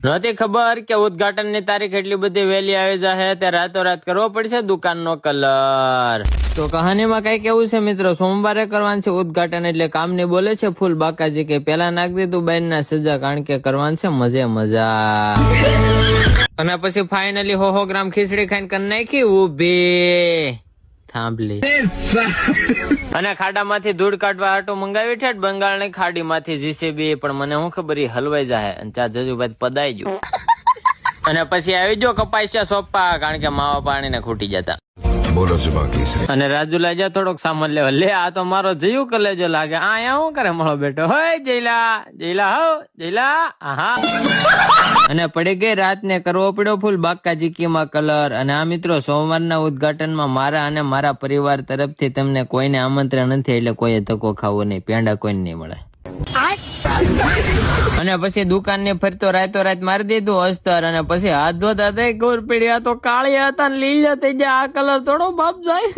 નહોતી ખબર કે ઉદઘાટન ની તારીખ એટલી બધી વહેલી આવી જશે ત્યારે રાતોરાત કરવો પડશે દુકાન નો કલર. તો કહાનીમાં કઈક એવું છે મિત્રો, સોમવારે કરવાનું છે ઉદઘાટન એટલે કામની બોલે છે ફૂલ બાકાજી કે પેલા નાખ દીધું બાઈન ના સજા, કારણ કે કરવાનું છે મજે મજા. અને પછી ફાઇનલી 100 ગ્રામ ખીચડી ખાઈને કરી નાખી ઉભી થાંભલી. અને ખાડામાંથી ધૂળ કાઢવા આટો મંગાવી છે બંગાળની ખાડીમાંથી જીસીબી, પણ મને શું ખબર ઈ હલવાઈ જાય અને ચા જજુભાઈ પદાઈ ગયું. અને પછી આવી ગયો કપાસિયા સોપા, કારણ કે માવા પાણીને ખૂટી જતા. બોલો બાકી અને રાજુલા જા થોડોક સામાન લેવા, લે આ તો મારો જયું કલેજો લાગે. અહીંયા શું કરે મળો બેટો, હોય જયલા જયલા હો જયલા. હા અને પડી ગઈ રાત ને કરવો પડ્યો ફૂલ બાકા જીકીમાં કલર. અને આ મિત્રો સોમવારના ઉદઘાટનમાં મારા અને મારા પરિવાર તરફથી તમને કોઈને આમંત્રણ નથી, એટલે કોઈએ ધક્કો ખાવો નહીં, પેંડા કોઈને નહીં મળે. અને પછી દુકાન ને ફરતો રાત મારી દીધું અસ્તર. અને પછી હાથ ધોતા ગોર પીડી, આ તો કાળી હતા ને લીલા થઈ જાય, આ કલર થોડો બાપ જાય.